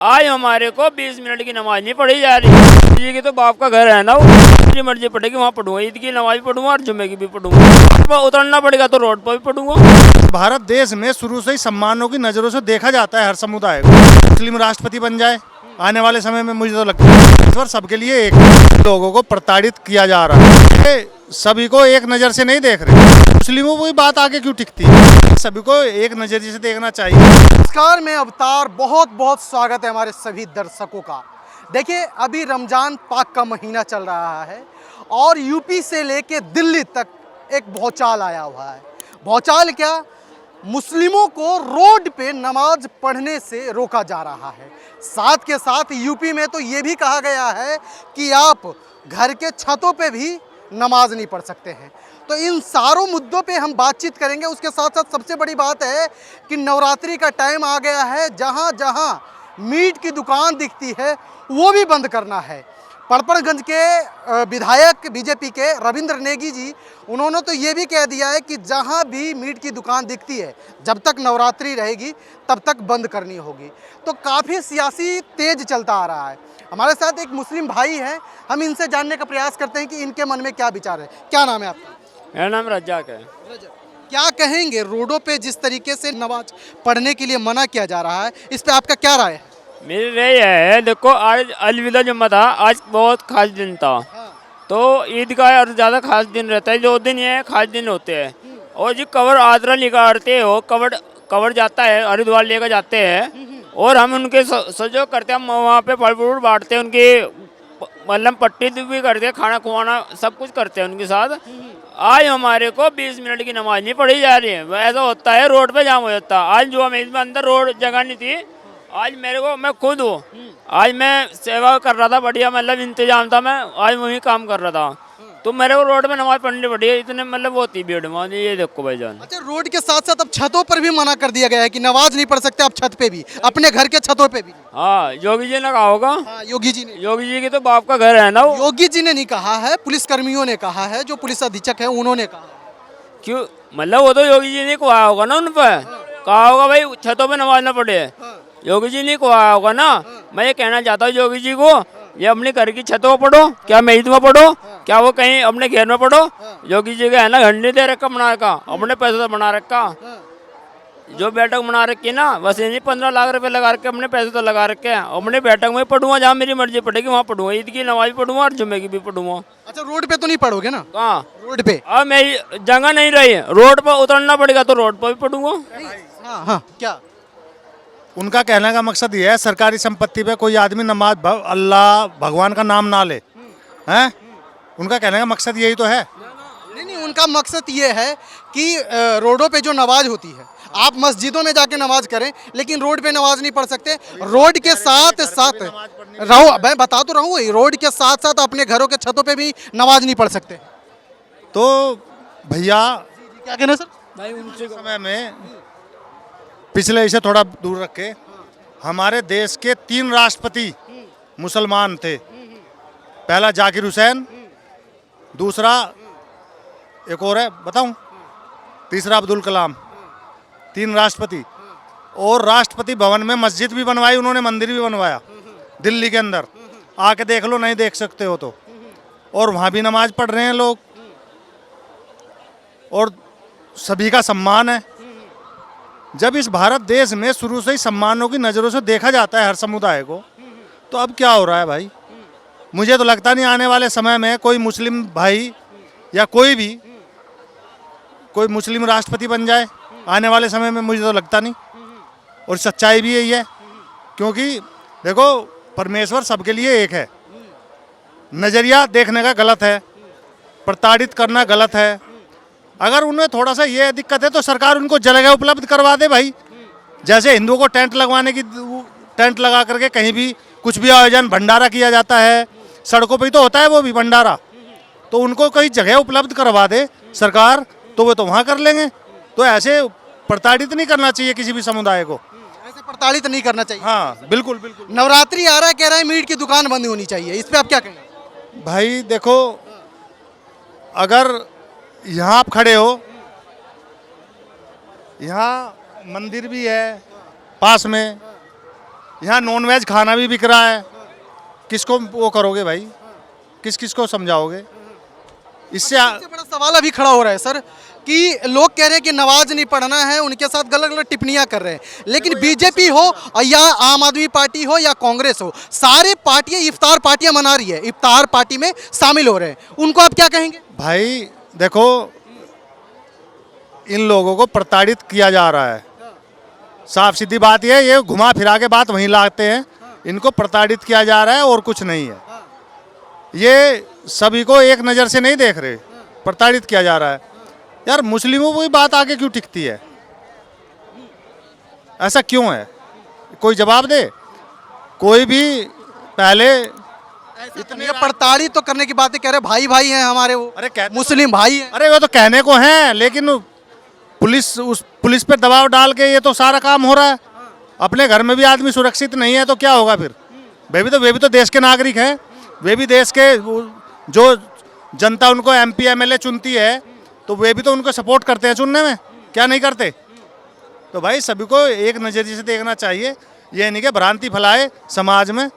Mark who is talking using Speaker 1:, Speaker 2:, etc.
Speaker 1: आज हमारे को 20 मिनट की नमाज नहीं पढ़ी जा रही। जी की तो बाप का घर है ना, वो मेरी मर्जी पड़ेगी वहाँ पढ़ूंगा, ईद की नमाज पढ़ूंगा और जुम्मे की भी पढ़ूंगा। उतरना पड़ेगा तो रोड पर भी पढ़ूंगा।
Speaker 2: भारत देश में शुरू से ही सम्मानों की नज़रों से देखा जाता है हर समुदाय को। मुस्लिम राष्ट्रपति बन जाए आने वाले समय में, मुझे तो लगता है ईश्वर सबके लिए एक है। लोगों को प्रताड़ित किया जा रहा है, ये सभी को एक नज़र से नहीं देख रहे। मुस्लिमों को बात आगे क्यों टिकती है? सभी को एक नज़रिए से देखना चाहिए।
Speaker 3: नमस्कार, मैं अवतार, बहुत बहुत स्वागत है हमारे सभी दर्शकों का। देखिए, अभी रमज़ान पाक का महीना चल रहा है और यूपी से लेके दिल्ली तक एक भौचाल आया हुआ है। भौचाल क्या, मुस्लिमों को रोड पे नमाज पढ़ने से रोका जा रहा है। साथ के साथ यूपी में तो ये भी कहा गया है कि आप घर के छतों पे भी नमाज नहीं पढ़ सकते हैं। तो इन सारों मुद्दों पे हम बातचीत करेंगे। उसके साथ साथ सबसे बड़ी बात है कि नवरात्रि का टाइम आ गया है, जहां जहां मीट की दुकान दिखती है वो भी बंद करना है। पड़पड़गंज के विधायक बीजेपी के रविंद्र नेगी जी, उन्होंने तो ये भी कह दिया है कि जहां भी मीट की दुकान दिखती है, जब तक नवरात्रि रहेगी तब तक बंद करनी होगी। तो काफ़ी सियासी तेज चलता आ रहा है। हमारे साथ एक मुस्लिम भाई हैं, हम इनसे जानने का प्रयास करते हैं कि इनके मन में क्या विचार है। क्या नाम है आपका?
Speaker 1: मेरा नाम रज्जाक है।
Speaker 3: क्या कहेंगे, रोडों पे जिस तरीके से नमाज पढ़ने के लिए मना किया जा रहा है, इस पे आपका क्या राय है?
Speaker 1: मेरी राय है, देखो आज अलविदा जुम्मा था, आज बहुत खास दिन था। तो ईद का और ज़्यादा खास दिन रहता है, 2 दिन ये खास दिन होते हैं। और जो कवर आदरा निकालते हो, कवर जाता है, हरिद्वार लेकर जाते हैं और हम उनके सहयोग करते हैं। हम वहाँ पे फल फ्रूट बांटते हैं, उनकी मतलब पट्टी भी करते हैं, खाना खुआना सब कुछ करते हैं उनके साथ। आज हमारे को 20 मिनट की नमाज नहीं पढ़ी जा रही है। ऐसा होता है, रोड पे जाम हो जाता है। आज जो हमें इसमें अंदर रोड जगह नहीं थी, आज मेरे को, मैं खुद हूँ, आज मैं सेवा कर रहा था, बढ़िया मतलब इंतजाम था, मैं आज वही काम कर रहा था, तो मेरे को रोड में नमाज पढ़नी पड़ी है। इतने मतलब होती भीड़ में, ये देखो भाईजान।
Speaker 3: अच्छा, रोड के साथ साथ अब छतों पर भी मना कर दिया गया है कि नमाज नहीं पढ़ सकते आप छत पे भी, अपने घर के छतों पे भी।
Speaker 1: हाँ, योगी जी ने कहा होगा।
Speaker 3: हाँ, योगी जी ने।
Speaker 1: योगी जी की तो बाप का घर है ना, वो
Speaker 3: योगी जी ने नहीं कहा है, पुलिस कर्मियों ने कहा है, जो पुलिस अधीक्षक है उन्होंने कहा है।
Speaker 1: क्यों, मतलब वो तो योगी जी ने कहा होगा ना, उन पर कहा होगा भाई छतों पे नमाज ना पढ़े। योगी जी ने कहा होगा ना। मैं ये कहना चाहता हूँ योगी जी को, ये अपने घर की छतों पर पढ़ो, क्या मस्जिद में पढ़ो, क्या वो कहीं अपने घर में पढ़ो। योगी जी का है ना, घर नहीं दे रखा बना रखा, अपने पैसे से बना रखा। जो बैठक बना रखी है ना, बस ये नहीं 15 लाख रुपए लगा रखे, अपने पैसे तो लगा रखे हैं। अपने बैठक में पढ़ूंगा, जहाँ मेरी मर्जी पड़ेगी वहाँ पढ़ूंगा, ईद की नमाज पढ़ूंगा और जुम्मे की भी पढ़ूंगा।
Speaker 3: अच्छा, रोड पे तो नहीं पढ़ोगे ना?
Speaker 1: कहाँ
Speaker 3: रोड पे?
Speaker 1: अब मेरी जगह नहीं रही है, रोड पर उतरना पड़ेगा तो रोड पर भी पढ़ूंगा।
Speaker 3: हाँ हाँ, क्या?
Speaker 2: उनका कहने का मकसद ये है, सरकारी संपत्ति पे कोई आदमी नमाज अल्लाह भगवान का नाम ना ले, हैं? उनका कहने का मकसद यही तो है।
Speaker 3: नहीं, उनका मकसद ये है कि रोडों पे जो नमाज होती है, आप मस्जिदों में जाके नमाज करें, लेकिन रोड पे नमाज नहीं पढ़ सकते। रोड के साथ साथ रहो, मैं बता तो रहा हूँ, रोड के साथ साथ अपने घरों के छतों पे भी नमाज नहीं पढ़ सकते।
Speaker 2: तो भैया
Speaker 3: क्या कहना सर?
Speaker 1: भाई उनसे
Speaker 2: समय में पिछले इसे थोड़ा दूर रख के, हमारे देश के 3 राष्ट्रपति मुसलमान थे। पहला जाकिर हुसैन, दूसरा एक और है बताऊं, तीसरा अब्दुल कलाम। 3 राष्ट्रपति, और राष्ट्रपति भवन में मस्जिद भी बनवाई उन्होंने, मंदिर भी बनवाया दिल्ली के अंदर। आके देख लो, नहीं देख सकते हो तो। और वहाँ भी नमाज पढ़ रहे हैं लोग, और सभी का सम्मान है। जब इस भारत देश में शुरू से ही सम्मानों की नज़रों से देखा जाता है हर समुदाय को, तो अब क्या हो रहा है भाई? मुझे तो लगता नहीं आने वाले समय में कोई मुस्लिम भाई या कोई मुस्लिम राष्ट्रपति बन जाए आने वाले समय में, मुझे तो लगता नहीं। और सच्चाई भी यही है, क्योंकि देखो परमेश्वर सबके लिए एक है। नज़रिया देखने का गलत है, प्रताड़ित करना गलत है। अगर उन्हें थोड़ा सा ये दिक्कत है तो सरकार उनको जगह उपलब्ध करवा दे भाई। जैसे हिंदुओं को टेंट लगवाने की, टेंट लगा करके कहीं भी कुछ भी आयोजन, भंडारा किया जाता है, सड़कों पे ही तो होता है वो भी भंडारा, तो उनको कहीं जगह उपलब्ध करवा दे सरकार, तो वो तो वहाँ कर लेंगे। तो ऐसे प्रताड़ित नहीं करना चाहिए किसी भी समुदाय को,
Speaker 3: ऐसे प्रताड़ित नहीं करना चाहिए।
Speaker 2: हाँ बिल्कुल बिल्कुल।
Speaker 3: नवरात्रि आ रहा है, कह रहा है मीट की दुकान बंद होनी चाहिए, इस पे आप क्या कहेंगे?
Speaker 2: भाई देखो, अगर यहाँ आप खड़े हो, यहाँ मंदिर भी है पास में, यहाँ नॉन वेज खाना भी बिक रहा है, किसको वो करोगे भाई, किस किस को समझाओगे? इससे
Speaker 3: सबसे बड़ा सवाल अभी खड़ा हो रहा है सर कि लोग कह रहे हैं कि नमाज नहीं पढ़ना है, उनके साथ गलत गलत टिप्पणियां कर रहे हैं, लेकिन बीजेपी हो या आम आदमी पार्टी हो या कांग्रेस हो, सारी पार्टियां इफ्तार पार्टियां मना रही है, इफ्तार पार्टी में शामिल हो रहे हैं, उनको आप क्या कहेंगे?
Speaker 2: भाई देखो, इन लोगों को प्रताड़ित किया जा रहा है, साफ सीधी बात ये घुमा फिरा के बात वहीं लाते हैं, इनको प्रताड़ित किया जा रहा है और कुछ नहीं है। ये सभी को एक नज़र से नहीं देख रहे, प्रताड़ित किया जा रहा है। यार मुस्लिमों को ही बात आगे क्यों टिकती है, ऐसा क्यों है? कोई जवाब दे। कोई भी पहले
Speaker 3: इतने प्रताड़ित तो करने की बातें कह रहे, भाई भाई हैं हमारे, वो
Speaker 2: अरे
Speaker 3: मुस्लिम भाई हैं।
Speaker 2: अरे वो तो कहने को हैं, लेकिन पुलिस पे दबाव डाल के ये तो सारा काम हो रहा है। अपने घर में भी आदमी सुरक्षित नहीं है तो क्या होगा फिर? वे भी तो देश के नागरिक हैं, वे भी देश के, जो जनता उनको MP MLA चुनती है तो वे भी तो उनको सपोर्ट करते हैं चुनने में, क्या नहीं करते? तो भाई सभी को एक नज़रिए से देखना चाहिए, ये नहीं कि भ्रांति फैलाए समाज में।